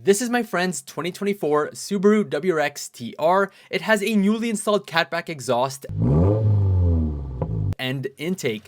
This is my friend's 2024 Subaru WRX TR. It has a newly installed Catback exhaust and intake.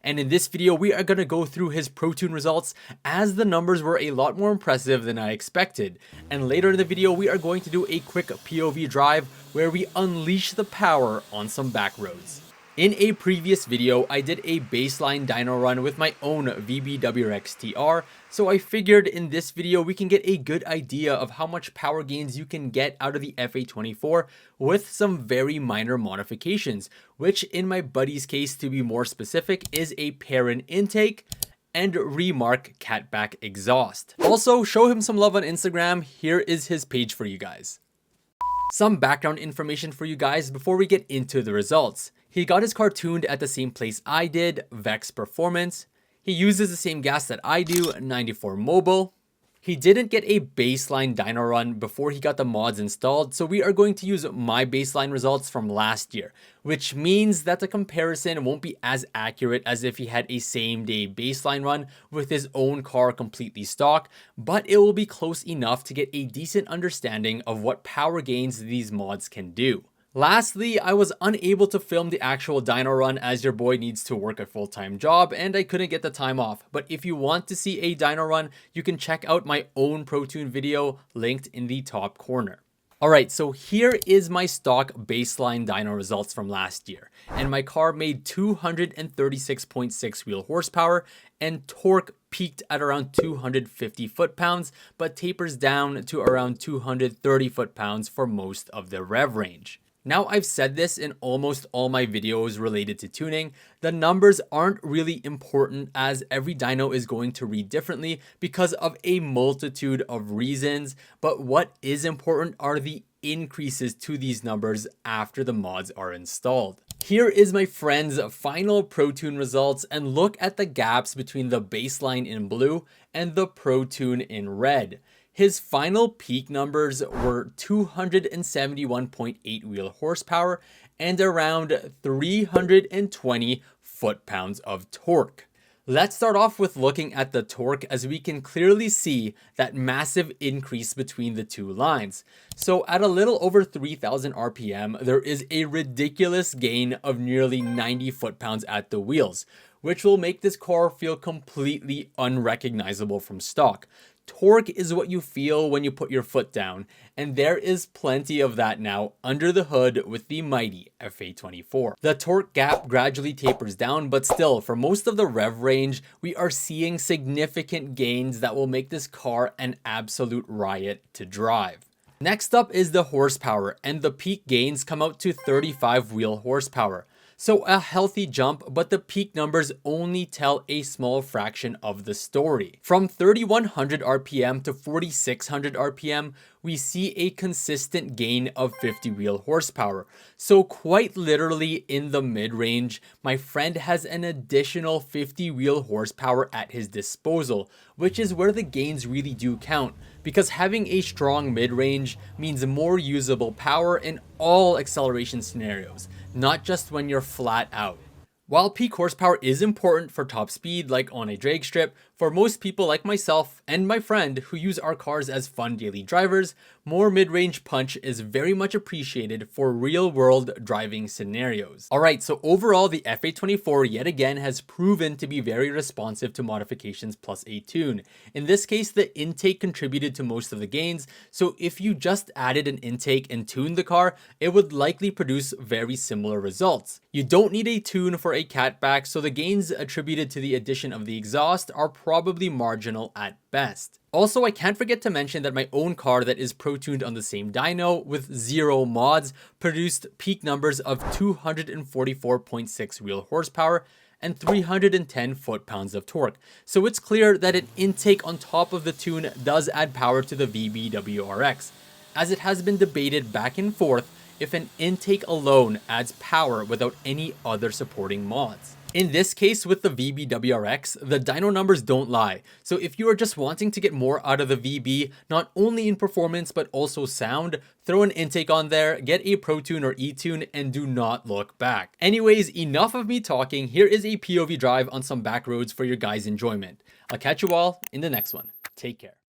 And in this video, we are going to go through his Protune results, as the numbers were a lot more impressive than I expected. And later in the video, we are going to do a quick POV drive where we unleash the power on some back roads. In a previous video, I did a baseline dyno run with my own VB WRX TR, so I figured in this video we can get a good idea of how much power gains you can get out of the FA24 with some very minor modifications, which in my buddy's case, to be more specific, is a Perrin intake and Remark Catback exhaust. Also, show him some love on Instagram. Here is his page for you guys. Some background information for you guys before we get into the results. He got his car tuned at the same place I did, Vex Performance. He uses the same gas that I do, 94 Mobile. He didn't get a baseline dyno run before he got the mods installed, so we are going to use my baseline results from last year, which means that the comparison won't be as accurate as if he had a same day baseline run with his own car completely stock, but it will be close enough to get a decent understanding of what power gains these mods can do. Lastly, I was unable to film the actual dyno run as your boy needs to work a full-time job and I couldn't get the time off. But if you want to see a dyno run, you can check out my own Protune video linked in the top corner. Alright, so here is my stock baseline dyno results from last year. And my car made 236.6 wheel horsepower and torque peaked at around 250 foot-pounds, but tapers down to around 230 foot-pounds for most of the rev range. Now, I've said this in almost all my videos related to tuning, the numbers aren't really important as every dyno is going to read differently because of a multitude of reasons, but what is important are the increases to these numbers after the mods are installed. Here is my friend's final Protune results, and look at the gaps between the baseline in blue and the Protune in red. His final peak numbers were 271.8 wheel horsepower and around 320 foot-pounds of torque. Let's start off with looking at the torque, as we can clearly see that massive increase between the two lines. So at a little over 3,000 RPM, there is a ridiculous gain of nearly 90 foot-pounds at the wheels, which will make this car feel completely unrecognizable from stock. Torque is what you feel when you put your foot down, and there is plenty of that now under the hood with the mighty FA24. The torque gap gradually tapers down, but still, for most of the rev range, we are seeing significant gains that will make this car an absolute riot to drive. Next up is the horsepower, and the peak gains come out to 35 wheel horsepower. So a healthy jump, but the peak numbers only tell a small fraction of the story. From 3,100 RPM to 4,600 RPM, we see a consistent gain of 50 wheel horsepower. So quite literally in the mid-range, my friend has an additional 50 wheel horsepower at his disposal, which is where the gains really do count, because having a strong mid-range means more usable power in all acceleration scenarios, not just when you're flat out. While peak horsepower is important for top speed, like on a drag strip, for most people like myself and my friend who use our cars as fun daily drivers, more mid-range punch is very much appreciated for real-world driving scenarios. Alright, so overall the FA24 yet again has proven to be very responsive to modifications plus a tune. In this case, the intake contributed to most of the gains, so if you just added an intake and tuned the car, it would likely produce very similar results. You don't need a tune for a Catback, so the gains attributed to the addition of the exhaust are probably marginal at best. Also, I can't forget to mention that my own car that is pro-tuned on the same dyno with 0 mods produced peak numbers of 244.6 wheel horsepower and 310 foot-pounds of torque. So it's clear that an intake on top of the tune does add power to the VB WRX, as it has been debated back and forth if an intake alone adds power without any other supporting mods. In this case with the VB WRX, the dyno numbers don't lie. So if you are just wanting to get more out of the VB, not only in performance but also sound, throw an intake on there, get a Protune or E-Tune, and do not look back. Anyways, enough of me talking. Here is a POV drive on some back roads for your guys' enjoyment. I'll catch you all in the next one. Take care.